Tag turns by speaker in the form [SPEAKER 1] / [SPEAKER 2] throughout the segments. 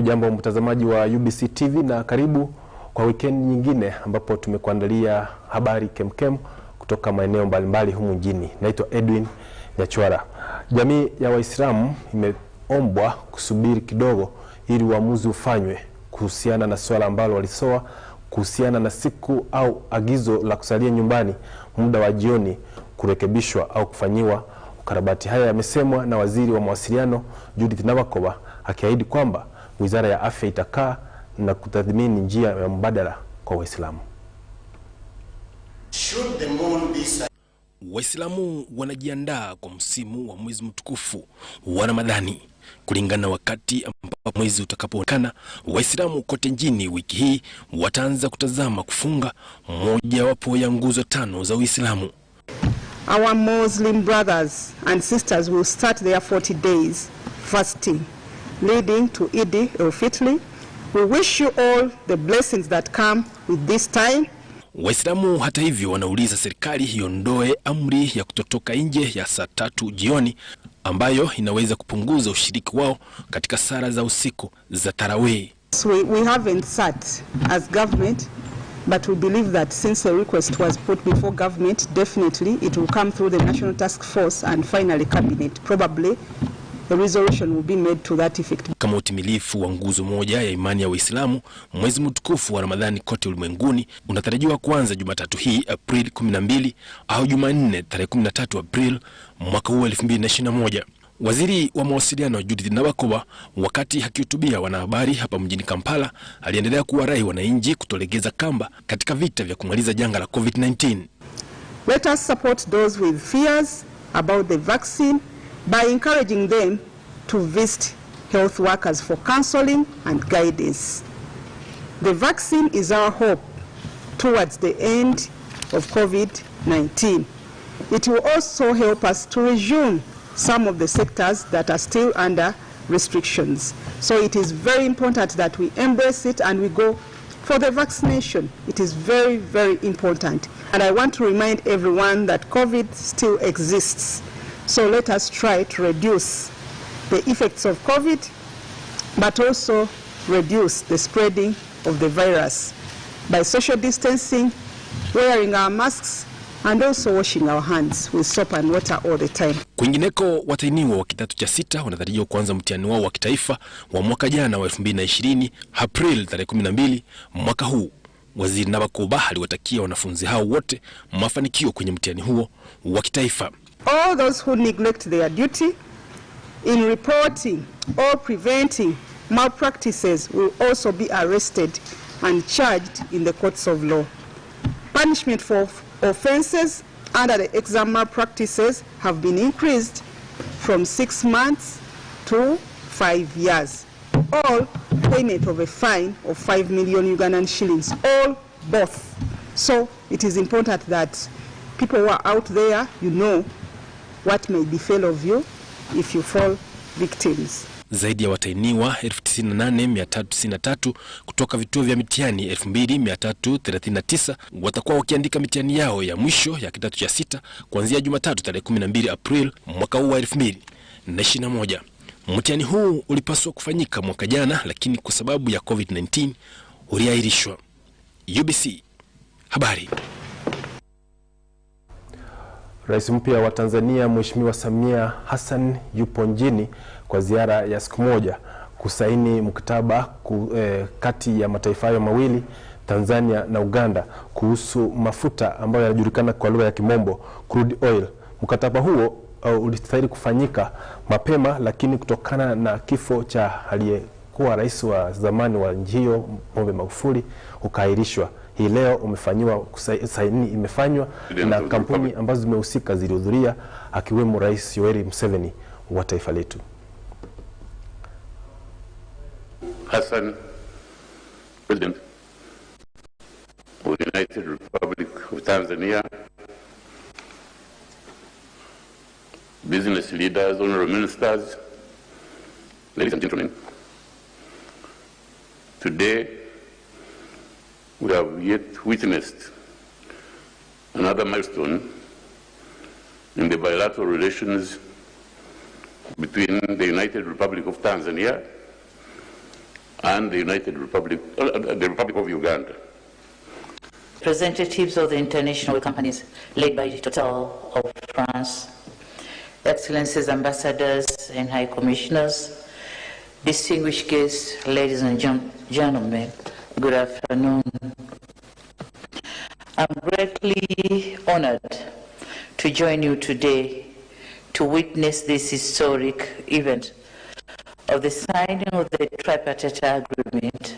[SPEAKER 1] Hujambo mtazamaji wa UBC TV na karibu kwa weekend nyingine ambapo tumekuandalia habari kemkem kutoka maeneo mbalimbali humu nchini. Naitwa Edwin Nyachwara. Jamii ya Waislamu imeombwa kusubiri kidogo ili uamuzi ufanywe kuhusiana na swala ambalo walisoa kuhusiana na siku au agizo la kusalia nyumbani muda wa jioni kurekebishwa au kufanyiwa ukarabati. Haya yamesemwa na Waziri wa Mawasiliano Judith Nyachwara, akiahidi kwamba Wizara ya Afya itakaa na kutathmini njia ya mbadala kwa Waislamu.
[SPEAKER 2] Waislamu wanajiandaa kwa msimu wa mwezi mtukufu wa Ramadhani. Kulingana na wakati ambapo mwezi utakapoonekana, Waislamu kote nchini wiki hii wataanza kutazama kufunga moja wapo ya nguzo tano za Uislamu.
[SPEAKER 3] Our Muslim brothers and sisters will start their 40 days fasting leading to Eid al-Fitr. We wish you all the blessings that come with this time.
[SPEAKER 2] Waislamu hata hivyo wanauliza serikali iondoe amri ya kutotoka nje ya saa 3 jioni ambayo inaweza kupunguza ushiriki wao katika sala za usiku za tarawih.
[SPEAKER 3] We haven't sat as government, but we believe that since a request was put before government, definitely it will come through the National Task Force and finally cabinet. Probably a resolution will be made to that effect.
[SPEAKER 2] Kama utimilifu wa nguzo moja ya imani ya Waislamu, mwezi mtukufu wa Ramadhani kote ulimwenguni unatarajiwa kuanza Jumatatu hii April 12 au Jumanne tarehe 13 April mwaka huu 2021. Waziri wa Mawasiliano Judith Nyachwara, wakati akihutubia wanahabari hapa mjini Kampala, aliendelea kuwarai wananchi kutolegeza kamba katika vita vya kumaliza janga la COVID-19.
[SPEAKER 3] Let us support those with fears about the vaccine by encouraging them to visit health workers for counseling and guidance. The vaccine is our hope towards the end of COVID-19. It will also help us to resume some of the sectors that are still under restrictions. So it is very important that we embrace it and we go for the vaccination. It is very, very important. And I want to remind everyone that COVID still exists. So let us try to reduce the effects of COVID, but also reduce the spreading of the virus by social distancing, wearing our masks, and also washing our hands with soap and water all the time.
[SPEAKER 2] Kwingineko, watahiniwa wa kidato cha 6 wanatarajiwa kuanza mtihani wao wa kitaifa wa mwaka jana wa 2020 April tarehe 12 mwaka huu. Waziri Nyachwara aliwatakia wanafunzi hao wote mafanikio kwenye mtihani huo wa kitaifa.
[SPEAKER 3] All those who neglect their duty in reporting or preventing malpractices will also be arrested and charged in the courts of law. Punishment for offenses under the exam malpractices have been increased from 6 months to 5 years. All payment of a fine of 5 million Ugandan shillings, all both. So it is important that people who are out there, you know what may befall of you if you fall victims.
[SPEAKER 2] Zaidi ya watahiniwa 98,393 kutoka vituo vya mitihani 2,339 watakuwa wakiandika mitihani yao ya mwisho ya kidato cha 6 kuanzia Jumatatu tarehe 12 April mwaka huu wa 2021. Mtihani huu ulipaswa kufanyika mwaka jana, lakini kwa sababu ya COVID-19 uliahirishwa. UBC habari.
[SPEAKER 1] Rais mpya wa Tanzania Mheshimiwa Samia Hassan yupo nchini kwa ziara ya siku moja kusaini mkataba kati ya mataifa hayo mawili, Tanzania na Uganda, kuhusu mafuta ambayo yanajulikana kwa lugha ya Kimombo crude oil. Mkataba huo ulistahili kufanyika mapema, lakini kutokana na kifo cha aliyekuwa rais wa zamani wa nchi hiyo Pombe Magufuli ukaahirishwa. Hii leo umefanywa saini, imefanywa na kampuni ambazo zimehusika zilihudhuria, akiwemo Rais Yoweri Museveni wa taifa letu.
[SPEAKER 4] Hassan, President of the United Republic of Tanzania, business leaders, honorable ministers, ladies and gentlemen, today we have yet witnessed another milestone in the bilateral relations between the United Republic of Tanzania and the the Republic of Uganda.
[SPEAKER 5] Representatives of the international companies led by Total of France, Excellencies, Ambassadors and High Commissioners, distinguished guests, ladies and gentlemen, good afternoon. I'm greatly honored to join you today to witness this historic event of the signing of the tripartite agreement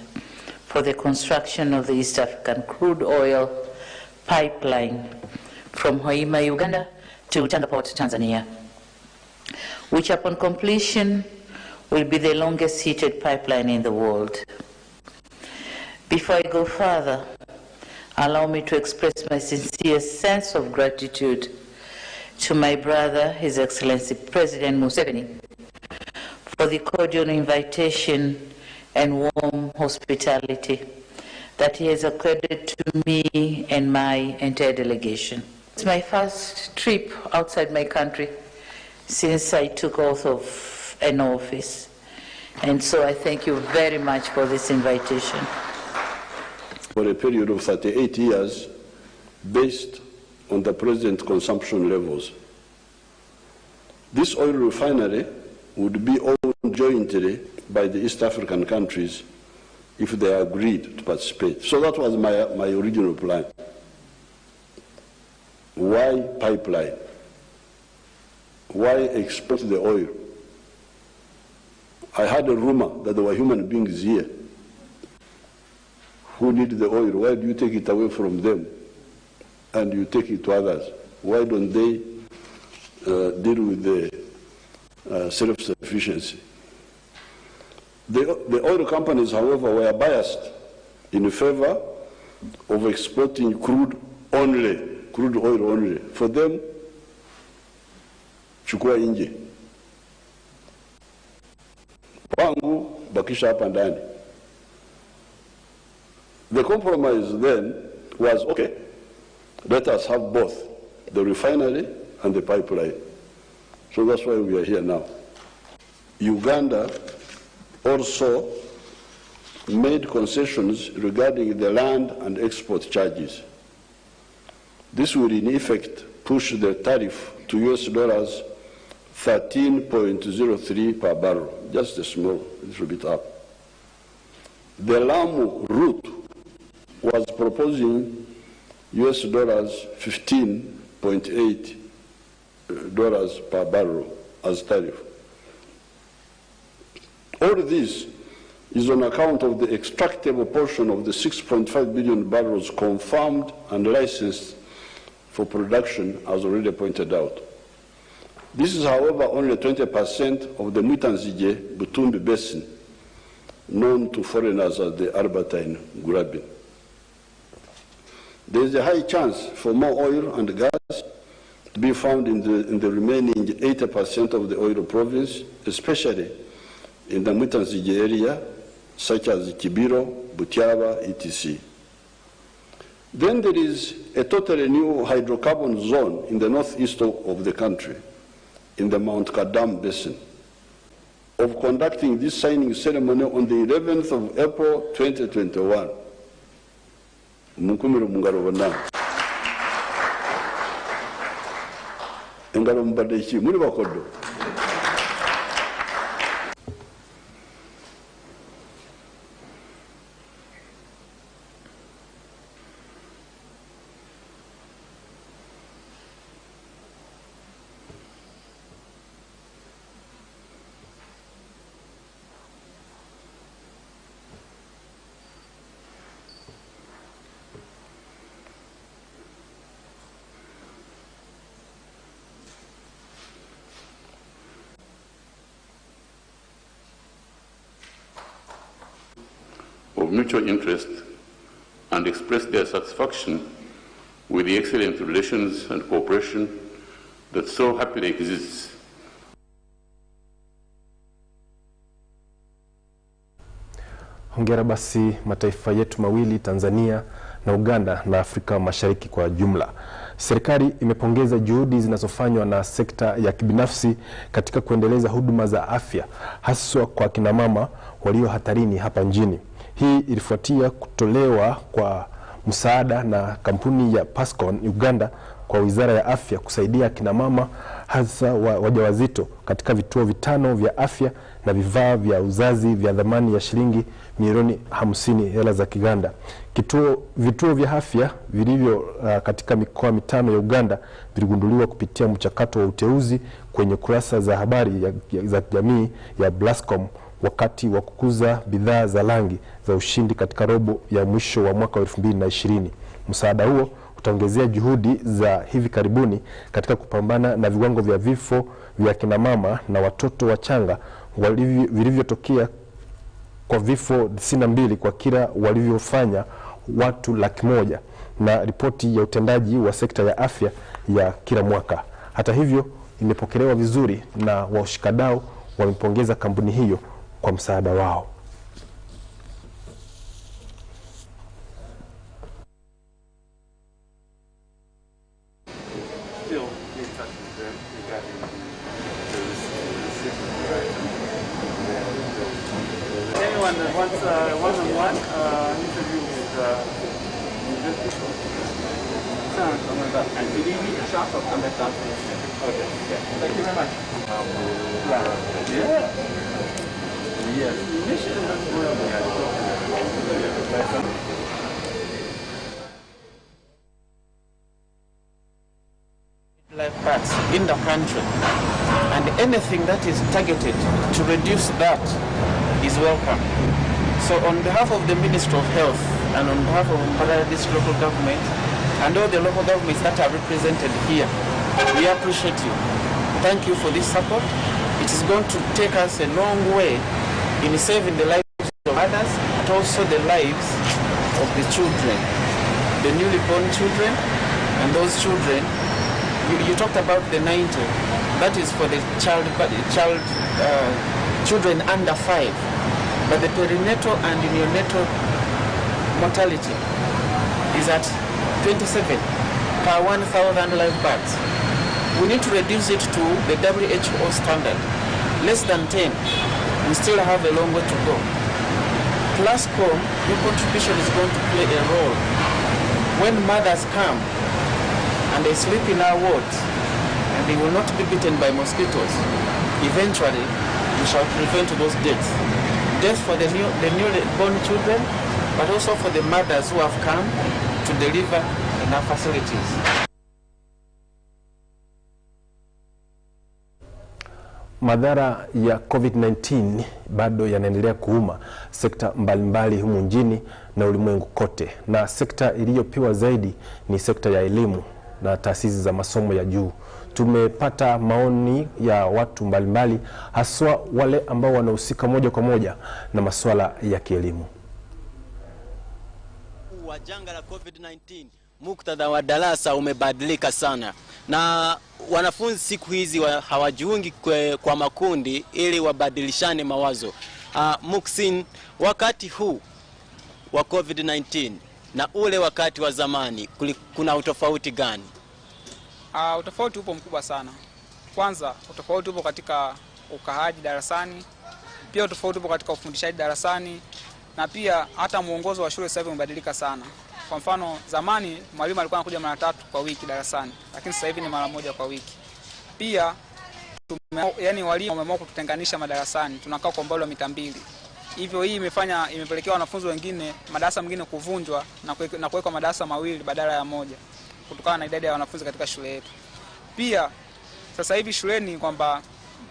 [SPEAKER 5] for the construction of the East African crude oil pipeline from Hoima, Uganda to Tanga Port, Tanzania, which upon completion will be the longest heated pipeline in the world. Before I go further, allow me to express my sincere sense of gratitude to my brother, His Excellency President Museveni, for the cordial invitation and warm hospitality that he has accorded to me and my entire delegation. It's my first trip outside my country since I took oath of an office, and so I thank you very much for this invitation.
[SPEAKER 6] For a period of 38 years, based on the present consumption levels. This oil refinery would be owned jointly by the East African countries if they agreed to participate. So that was my original plan. Why pipeline? Why export the oil? I had a rumor that there were human beings here who need the oil. Why do you take it away from them and you take it to others? Why don't they deal with the self-sufficiency? The oil companies, however, were biased in favor of exporting crude oil only. For them, chukua inje. Pangu bakisha hapa ndani. The compromise then was, okay, let us have both, the refinery and the pipeline. So that's why we are here now. Uganda also made concessions regarding the land and export charges. This will in effect push the tariff to US$ 13.03 per barrel, just a little bit up. The Lamu route was proposing US$ 15.8 per barrel as tariff. All this is on account of the extractable portion of the 6.5 billion barrels confirmed and licensed for production, as already pointed out. This is, however, only 20% of the Mwitanzige-Butumbi Basin, known to foreigners as the Albertine Graben. There is a high chance for more oil and gas to be found in the remaining 80% of the oil province, especially in the Mwitanzige area, such as Kibiro, Butiaba, etc. Then there is a totally new hydrocarbon zone in the northeast of the country, in the Mount Kadam Basin, of conducting this signing ceremony on the 11th of April 2021. Mukumiro mungaro bana. Engaro mbadeki muri bakodo.
[SPEAKER 4] Of mutual interest and express their satisfaction with the excellent relations and cooperation that so happily exists.
[SPEAKER 1] Hongera basi mataifa yetu mawili, Tanzania na Uganda na Afrika Mashariki kwa jumla. Serikali imepongeza juhudi zinazofanywa na sekta ya kibinafsi katika kuendeleza huduma za afya haswa kwa kina mama walio hatarini hapa nchini. Hii ilifuatia kutolewa kwa msaada na kampuni ya Pascon Uganda kwa Wizara ya Afya kusaidia kina mama hasa wajawazito katika vituo 5 vya afya na vifaa vya uzazi vya dhamani ya shilingi milioni 50 hela za Kiganda. Vituo vya afya vilivyo katika mikoa 5 ya Uganda viligunduliwa kupitia mchakato wa uteuzi kwenye kurasa za habari za jamii ya Blascom wakati wa kukuza bidhaa za rangi za ushindi katika robo ya mwisho wa mwaka 2020. Msaada huo utaongezea juhudi za hivi karibuni katika kupambana na viwango vya vifo vya kina mama na watoto wachanga vilivyotokea kwa vifo 92 kwa kila walivyofanya watu 100,000 na ripoti ya utendaji wa sekta ya afya ya kila mwaka. Hata hivyo, imepokelewa vizuri na washikadau wamepongeza kampuni hiyo kwa msaada wao.
[SPEAKER 7] Anyone that wants one-on-one interview with this people? And do you need a shot or come back down? Okay. Yeah. Thank you very much. Yeah. Yes.
[SPEAKER 8] Life paths in the country, and anything that is targeted to reduce that is welcome. So on behalf of the Ministry of Health and on behalf of this local government and all the local governments that are represented here, we appreciate you. Thank you for this support. It is going to take us a long way in saving the lives of others, but also the lives of the children, the newly born children, and those children. You talked about the 90. That is for the children under 5. But the perinatal and neonatal mortality is at 27 per 1,000 live births. We need to reduce it to the WHO standard, less than 10. We still have a long way to go. Plascom, your contribution is going to play a role. When mothers come and they sleep in our wards, and they will not be bitten by mosquitoes, eventually we shall prevent those deaths. Death for the newly born children, but also for the mothers who have come to deliver in our facilities.
[SPEAKER 1] Madhara ya COVID-19 bado yanaendelea kuuma sekta mbalimbali humu nchini na ulimwengu kote, na sekta iliyopewa zaidi ni sekta ya elimu na taasisi za masomo ya juu. Tumepata maoni ya watu mbalimbali, haswa wale ambao wanahusika moja kwa moja na masuala ya kielimu.
[SPEAKER 9] Wa janga la COVID-19, muktadha wa darasa umebadilika sana, na wanafunzi siku hizi hawajiungi kwa makundi ili wabadilishane mawazo. Muksin, wakati huu wa COVID-19 na ule wakati wa zamani kuna utofauti gani?
[SPEAKER 10] Utofauti upo mkubwa sana. Kwanza, utofauti upo katika ukaaji darasani, pia utofauti upo katika ufundishaji darasani, na pia hata muongozo wa shule sasa hivi umebadilika sana. Kwa mfano, zamani mwalimu alikuwa anakuja mara 3 kwa wiki darasani, lakini sasa hivi ni mara 1 kwa wiki. Pia walimu wameamua kututenganisha madarasani, tunakaa kwa umbali wa mita 2. Hivyo hii imepelekea wanafunzi wengine madarasa mengine kuvunjwa na kuwekwa madarasa 2 badala ya 1 kutokana na idadi ya wanafunzi katika shule yetu. Pia sasa hivi shuleni kwamba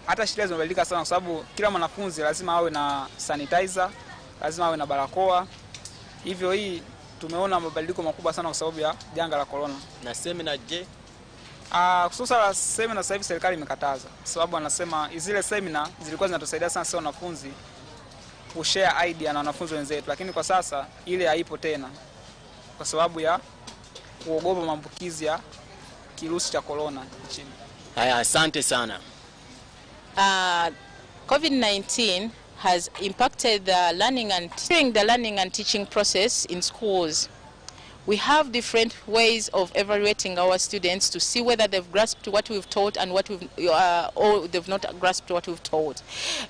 [SPEAKER 10] hata shule zimebadilika sana, kwa sababu kila mwanafunzi lazima awe na sanitizer, lazima awe na barakoa. Hivyo hii tumeona mabadiliko makubwa sana kwa sababu ya janga la corona.
[SPEAKER 9] Na semina je?
[SPEAKER 10] Kuhusu semina sasa hivi serikali imekataza, sababu wanasema zile semina zilikuwa zinatusaidia sana sisi wanafunzi kushare idea na wanafunzi wenzetu, lakini kwa sasa ile haipo tena kwa sababu ya kuogopa maambukizi ya kirusi cha corona nchini.
[SPEAKER 9] Haya, asante sana.
[SPEAKER 11] COVID-19 has impacted the learning and teaching process in schools. We have different ways of evaluating our students to see whether they've grasped what we've taught and what we've, or they've not grasped what we've taught.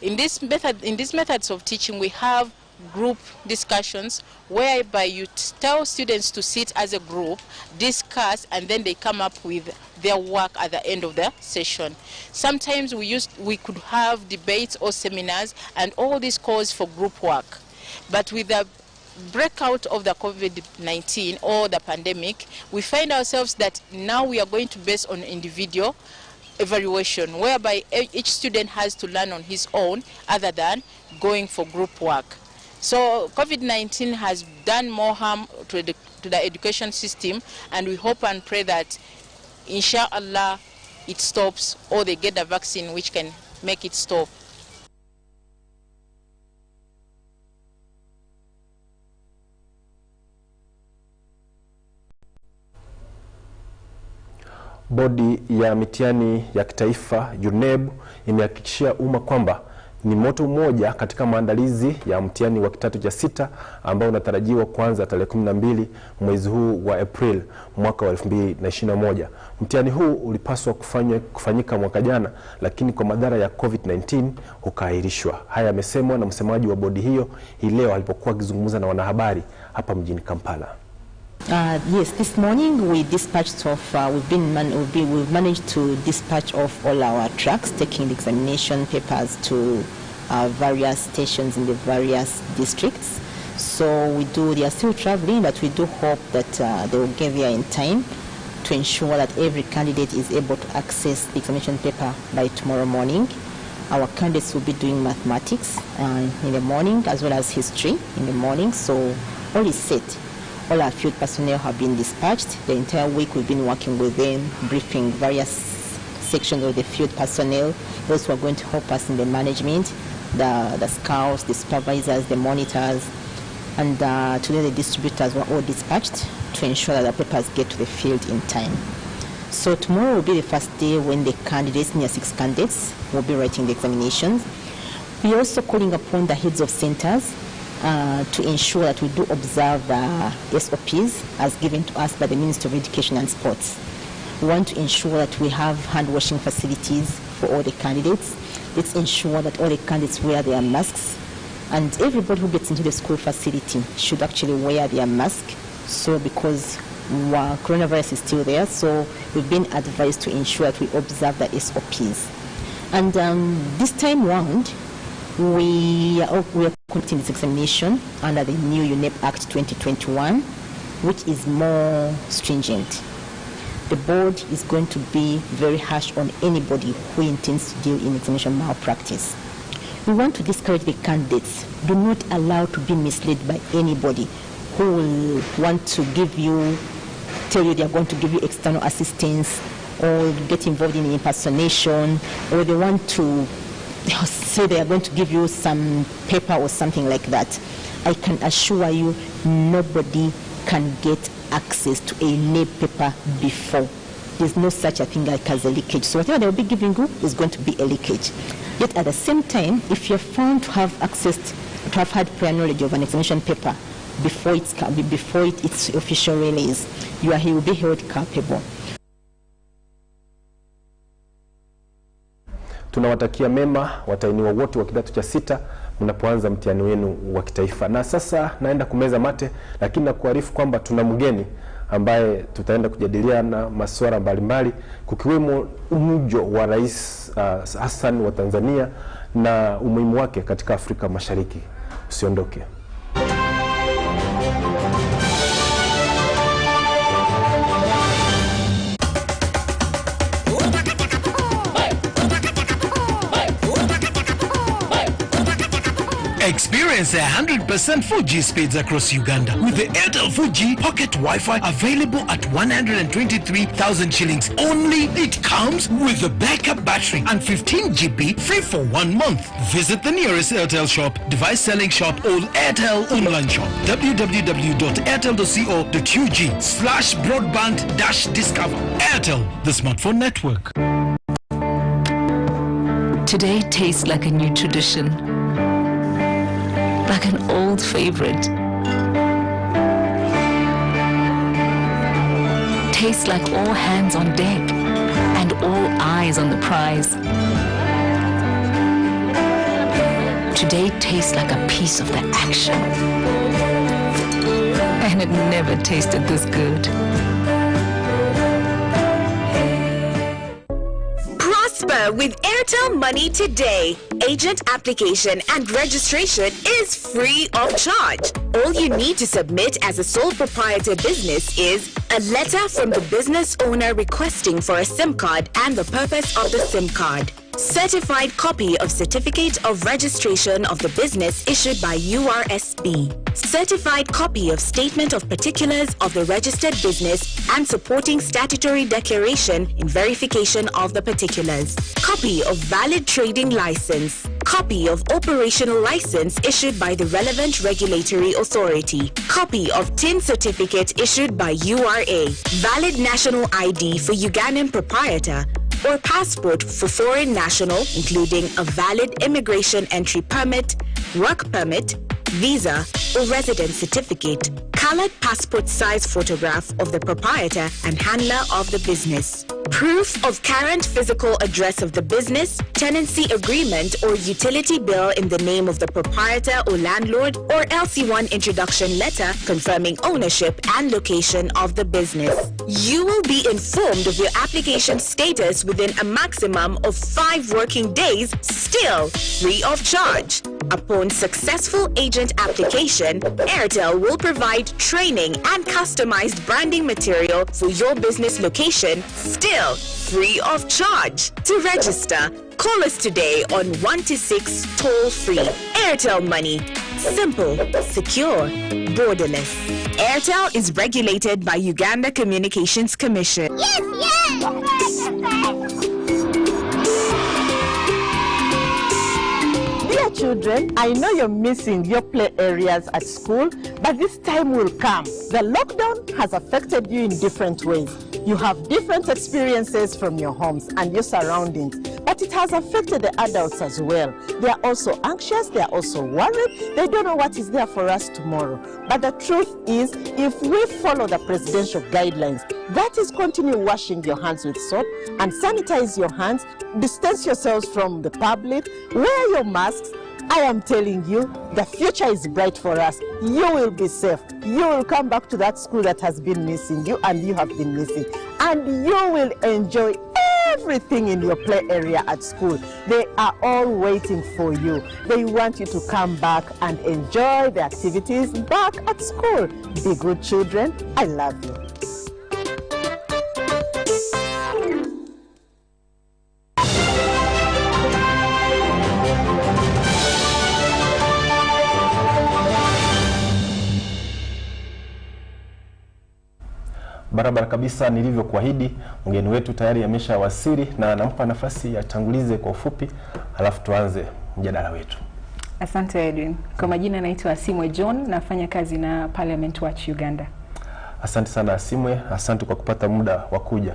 [SPEAKER 11] In these methods of teaching, we have group discussions whereby you tell students to sit as a group, discuss, and then they come up with their work at the end of the session. Sometimes we could have debates or seminars, and all this calls for group work. But with the breakout of the COVID-19 or the pandemic, we find ourselves that now we are going to base on individual evaluation, whereby each student has to learn on his own other than going for group work. So COVID-19 has done more harm to the education system, and we hope and pray that inshallah it stops, or they get the vaccine which can make it stop.
[SPEAKER 1] Bodi ya mitihani ya kitaifa UNEB imehakikishia umma kwamba ni moto mmoja katika maandalizi ya mtihani wa kidato cha 6 ambao unatarajiwa kuanza tarehe 12 mwezi huu wa April mwaka wa 2021. Mtihani huu ulipaswa kufanyika mwaka jana, lakini kwa madhara ya COVID-19 ukaahirishwa. Haya yamesemwa na msemaji wa bodi hiyo hii leo alipokuwa akizungumza na wanahabari hapa mjini Kampala.
[SPEAKER 12] Yes, this morning we dispatched off, we've managed to dispatch off all our trucks taking the examination papers to various stations in the various districts. So they are still traveling, but we do hope that they will get there in time to ensure that every candidate is able to access the examination paper by tomorrow morning. Our candidates will be doing mathematics in the morning, as well as history in the morning, so all is set. All our field personnel have been dispatched. The entire week we've been working with them, briefing various sections of the field personnel, those who are going to help us in the management, the scouts, the supervisors, the monitors, and today the distributors were all dispatched to ensure that the papers get to the field in time. So tomorrow will be the first day when the candidates, near 6 candidates, will be writing the examinations. We are also calling upon the heads of centers to ensure that we do observe the SOPs as given to us by the Ministry of Education and Sports. We want to ensure that we have hand-washing facilities for all the candidates. Let's ensure that all the candidates wear their masks, and everybody who gets into the school facility should actually wear their mask. So because coronavirus is still there, so we've been advised to ensure that we observe the SOPs. And this time round, we are conducting this examination under the new UNEB Act 2021, which is more stringent. The board is going to be very harsh on anybody who intends to deal in examination malpractice. We want to discourage the candidates. Do not allow to be misled by anybody who will want to tell you they are going to give you external assistance, or get involved in impersonation, or they want to say they are going to give you some paper or something like that. I can assure you nobody can get access to a lab paper before. There's no such a thing like as a leakage. So whatever they will be giving you is going to be a leakage. Yet at the same time, if you're found to have access, to have had prior knowledge of an examination paper before its official release, you will be held culpable.
[SPEAKER 1] Tunawatakia mema watahiniwa wote wa kidato cha 6 mnapoanza mtihani wenu wa kitaifa. Na sasa naenda kumeza mate, lakini nakuarifu kwamba tuna mgeni ambaye tutaenda kujadiliana masuala mbalimbali, kukiwemo mjo wa Rais Hassan wa Tanzania na umuhimu wake katika Afrika Mashariki. Usiondoke.
[SPEAKER 13] Experience 100% 4G speeds across Uganda with the Airtel 4G Pocket Wi-Fi available at 123,000 shillings only. It comes with a backup battery and 15 GB free for 1 month. Visit the nearest Airtel shop, device selling shop, or Airtel online shop. www.airtel.co.ug/broadband-discover. Airtel, the smartphone network.
[SPEAKER 14] Today tastes like a new tradition, like an old favorite. tastes like all hands on deck and all eyes on the prize. Today tastes like a piece of the action. And it never tasted this good.
[SPEAKER 15] Prosper with Airtel Money today. Agent application and registration is free of charge. All you need to submit as a sole proprietor business is a letter from the business owner requesting for a SIM card and the purpose of the SIM card. Certified copy of Certificate of Registration of the Business issued by URSB. Certified copy of Statement of Particulars of the registered business and supporting statutory declaration in verification of the particulars. Copy of valid trading license. Copy of operational license issued by the relevant regulatory authority. Copy of TIN certificate issued by URA. Valid national ID for Ugandan proprietor or passport for foreign national, including a valid immigration entry permit, work permit, visa, or residence certificate. Colored passport size photograph of the proprietor and handler of the business. Proof of current physical address of the business, tenancy agreement or utility bill in the name of the proprietor or landlord, or LC1 introduction letter confirming ownership and location of the business. You will be informed of your application status within a maximum of 5 working days, still free of charge. Upon successful agent application, Airtel will provide training and customized branding material for your business location, still free of charge. To register, call us today on 126 toll-free. Airtel Money. Simple, secure, borderless. Airtel is regulated by Uganda Communications Commission.
[SPEAKER 16] Dear children, I know you're missing your play areas at school, but this time will come. The lockdown has affected you in different ways. You have different experiences from your homes and your surroundings, but it has affected the adults as well. They are also anxious, they are also worried, they don't know what is there for us tomorrow. But the truth is, if we follow the presidential guidelines, that is continue washing your hands with soap and sanitize your hands, distance yourselves from the public, wear your masks, I am telling you, the future is bright for us. You will be safe. You will come back to that school that has been missing you and you have been missing. And you will enjoy everything in your play area at school. They are all waiting for you. They want you to come back and enjoy the activities back at school. Be good children. I love you.
[SPEAKER 1] Barabara kabisa, nilivyokuahidi, mgeni wetu tayari ameshawasili na nampa nafasi atangulize kwa ufupi, alafu tuanze mjadala wetu.
[SPEAKER 17] Asante Edwin. Kwa majina naitwa Asimwe John, nafanya kazi na Parliament Watch Uganda.
[SPEAKER 1] Asante sana Asimwe, asante kwa kupata muda wa kuja.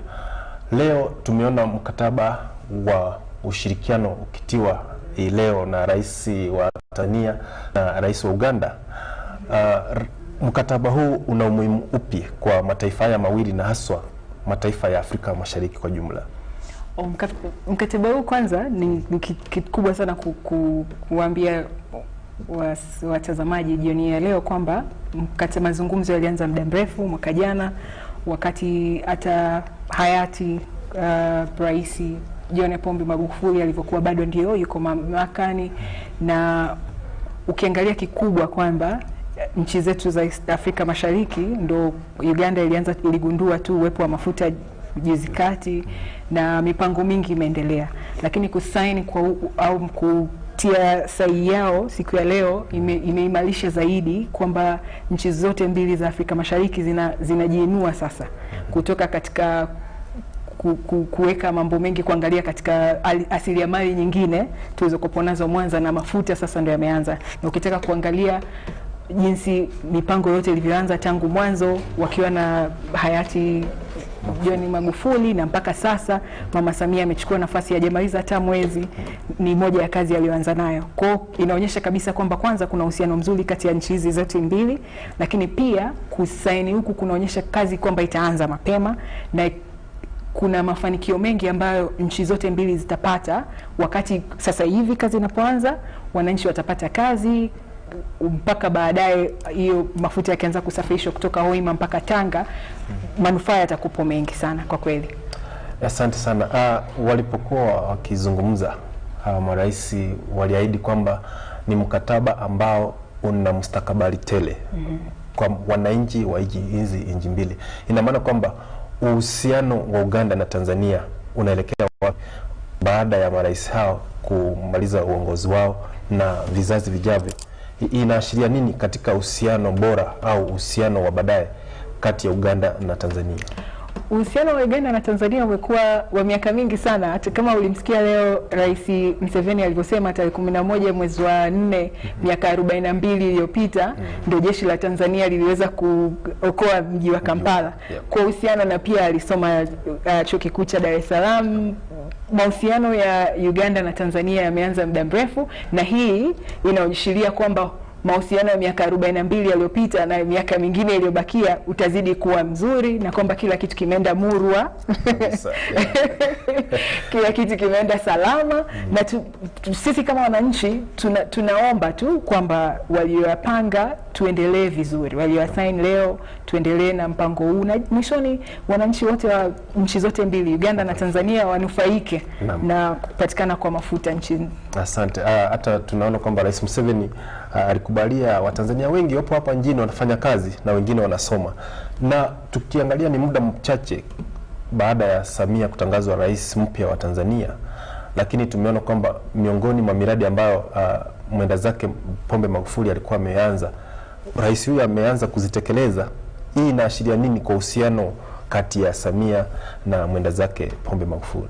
[SPEAKER 1] Leo tumeona mkataba wa ushirikiano ukitiwa leo na rais wa Tanzania na rais wa Uganda. Mkataba huu una umuhimu upi kwa mataifa haya mawili na haswa mataifa ya Afrika Mashariki kwa jumla?
[SPEAKER 17] Mkataba huu kwanza ni kikubwa sana kuambia watazamaji jioni ya leo kwamba mazungumzo yalianza muda mrefu mwaka jana, wakati hata hayati Rais John Pombe Magufuli alivyokuwa bado ndio yuko mamlakani, na ukiangalia kikubwa kwamba nchi zetu za Afrika Mashariki ndo Uganda iligundua tu uwepo wa mafuta juzi kati na mipango mingi imeendelea, lakini kusaini au kutia sahihi yao siku ya leo imeimarisha zaidi kwamba nchi zote mbili za Afrika Mashariki zinajiinua sasa kutoka katika kuweka mambo mengi, kuangalia katika asiliamali nyingine tulizokuwa nazo Mwanza, na mafuta sasa ndio yameanza. Na ukitaka kuangalia jinsi mipango yote ilivyoanza tangu mwanzo wakiwa na hayati John Magufuli, na mpaka sasa Mama Samia amechukua nafasi, hajamaliza hata mwezi, ni moja ya kazi aliyoanza nayo. Kwa inaonyesha kabisa kwamba kwanza kuna uhusiano mzuri kati ya nchi hizi zote mbili, lakini pia kusaini huku kunaonyesha kazi kwamba itaanza mapema na kuna mafanikio mengi ambayo nchi zote mbili zitapata wakati sasa hivi kazi inapoanza. Wananchi watapata kazi mpaka baadaye hiyo mafuta yakianza kusafirishwa kutoka Hoima mpaka Tanga, manufaa yatakupo mengi sana kwa kweli.
[SPEAKER 1] Asante sana. Walipokuwa wakizungumza marais waliahidi kwamba ni mkataba ambao una mustakabali tele kwa wananchi wa hizi nchi mbili. Ina maana kwamba uhusiano wa Uganda na Tanzania unaelekea wapi baada ya marais hao kumaliza uongozi wao na vizazi vijavyo? Inaashiria nini katika uhusiano bora au uhusiano wa baadaye kati ya Uganda na Tanzania?
[SPEAKER 17] Uhusiano wa Uganda na Tanzania umekuwa wa miaka mingi sana. Hata kama ulimsikia leo Rais Museveni alivyosema tarehe 11 mwezi wa 4 miaka 42 iliyopita ndio jeshi la Tanzania liliweza kuokoa mji wa Kampala. Kwa uhusiano, na pia alisoma chuo kikuu cha Dar es Salaam. Mahusiano ya Uganda na Tanzania yameanza muda mrefu, na hii inaonyesha kwamba mahusiano ya miaka 42 yaliyopita na miaka mingine iliyobakia utazidi kuwa mzuri, na kwamba kila kitu kimeenda murwa kila kitu kimeenda salama. Na sisi kama wananchi tunaomba tu kwamba waliyopanga tuendelee vizuri, walioassign leo tuendelee na mpango huu, na mwishoni wananchi wote wa nchi zote mbili Uganda na Tanzania wanufaike na kupatikana kwa mafuta nchini.
[SPEAKER 1] Asante. Hata tunaona kwamba Rais Museveni alikubalia Watanzania wengi wapo hapa nchini wanafanya kazi na wengine wanasoma, na tukiangalia ni muda mchache baada ya Samia kutangazwa rais mpya wa Tanzania, lakini tumeona kwamba miongoni mwa miradi ambayo mwenda zake Pombe Magufuli alikuwa ameanza, rais huyu ameanza kuzitekeleza. Hii inaashiria nini kwa uhusiano kati ya Samia na mwenda zake Pombe Magufuli?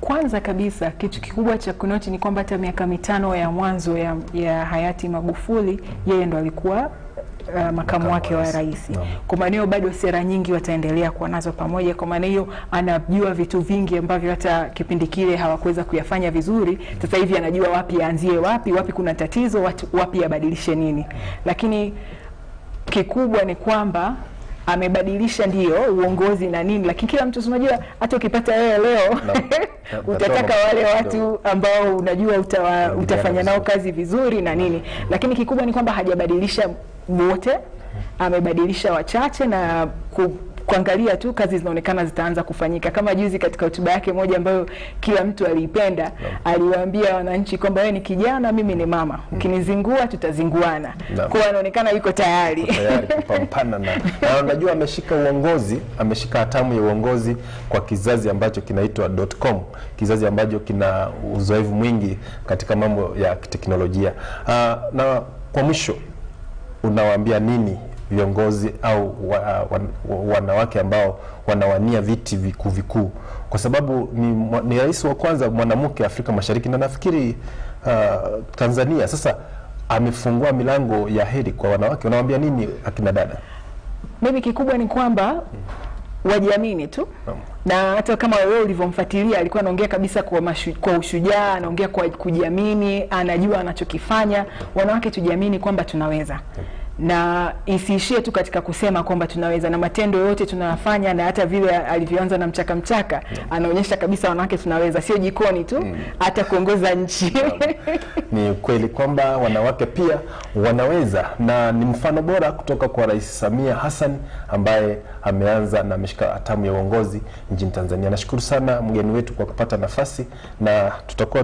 [SPEAKER 17] Kwanza kabisa kitu kikubwa cha kunoti ni kwamba hata miaka 5 ya mwanzo ya hayati Magufuli yeye ndo alikuwa makamu wake wa rais. Kwa maana hiyo bado sera nyingi wataendelea kuwa nazo pamoja. Kwa maana hiyo anajua vitu vingi ambavyo hata kipindi kile hawakuweza kuyafanya vizuri. Sasa hivi anajua wapi aanzie, wapi kuna tatizo, wapi abadilishe nini. Lakini kikubwa ni kwamba amebadilisha ndio uongozi na nini, lakini kila mtu unajua hata ukipata yeye leo utataka wale watu ambao unajua utafanya nao kazi vizuri na nini. Lakini kikubwa ni kwamba hajabadilisha wote, amebadilisha wachache na kuangalia tu kazi zinaonekana zitaanza kufanyika. Kama juzi katika hotuba yake moja ambayo kila mtu aliipenda, aliwaambia wananchi kwamba wewe ni kijana, mimi ni mama, ukinizingua tutazinguana. Kwa anaonekana yuko tayari
[SPEAKER 1] kupambana na unajua ameshika uongozi, ameshika hatamu ya uongozi kwa kizazi ambacho kinaitwa .com, kizazi ambacho kina uzoefu mwingi katika mambo ya teknolojia. Na kwa mwisho unawaambia nini viongozi au wanawake ambao wanawania viti vikuu, kwa sababu ni rais wa kwanza mwanamke Afrika Mashariki, na nafikiri Tanzania sasa amefungua milango ya heri kwa wanawake. Unawaambia nini akina dada?
[SPEAKER 17] Mimi kikubwa ni kwamba wajiamini tu. Na hata kama wewe ulivyomfuatilia alikuwa anaongea kabisa kwa ushujaa, anaongea kwa kujiamini, anajua anachokifanya. Wanawake tujiamini kwamba tunaweza. Na isiishie tu katika kusema kwamba tunaweza, na matendo yote tunayafanya, na hata vile alivyoanza na mchaka anaonyesha kabisa wanawake tunaweza, sio jikoni tu, hata kuongoza nchi.
[SPEAKER 1] Ni kweli kwamba wanawake pia wanaweza, na ni mfano bora kutoka kwa Rais Samia Hassan ambaye ameanza na ameshika hatamu ya uongozi nchini Tanzania. Nashukuru sana mgeni wetu kwa kupata nafasi, na tutakuwa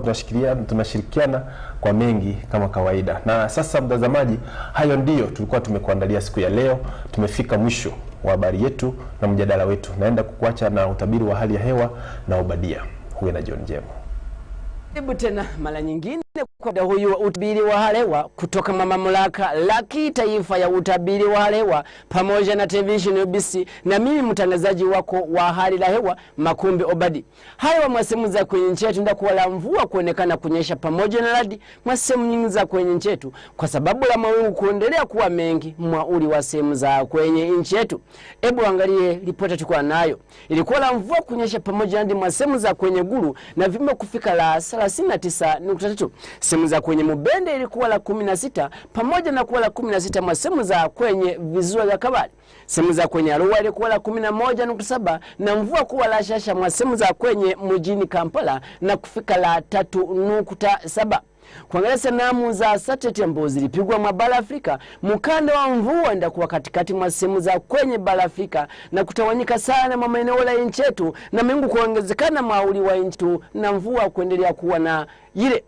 [SPEAKER 1] tunashirikiana kwa mengi kama kawaida. Na sasa mtazamaji, hayo ndio tulikuwa tumekuandalia siku ya leo. Tumefika mwisho wa habari yetu na mjadala wetu. Naenda kukuacha na utabiri wa hali ya hewa na Obadia. Huwe na jioni njema.
[SPEAKER 18] Karibu tena mara nyingine. Kwa huyu utabiri wa hali hewa kutoka mamlaka la kitaifa ya utabiri wa hali hewa pamoja na television UBC, na mimi mtangazaji wako wa hali la hewa Makumbi Obadi. Hayo mwasemu za kwenye nchi yetu ndakuwa la mvua kuonekana kunyesha pamoja na radi mwasemu nyingi za kwenye nchi yetu kwa sababu la mawingu kuendelea kuwa mengi mwauli wa sehemu za kwenye nchi yetu. Hebu angalie ripoti tukua nayo. Ilikuwa la mvua kunyesha pamoja na mwasemu za kwenye Gulu na vimo kufika la 39.3. Sehemu za kwenye Mubende ilikuwa la 16 pamoja na kuwa la 16 mwasemu za kwenye visiwa vya Kabale. Sehemu za kwenye Arua ilikuwa la 11.7 na mvua kuwa la shasha mwasemu za kwenye mjini Kampala na kufika la 3.7. Kuangalia sanamu za satellite ambazo zilipigwa mwa bara Afrika, mkanda wa mvua ndakuwa katikati mwa sehemu za kwenye bara Afrika na kutawanyika sana mwa maeneo la nchi yetu na mawingu kuongezekana mauli wa nchi na mvua kuendelea kuwa na ile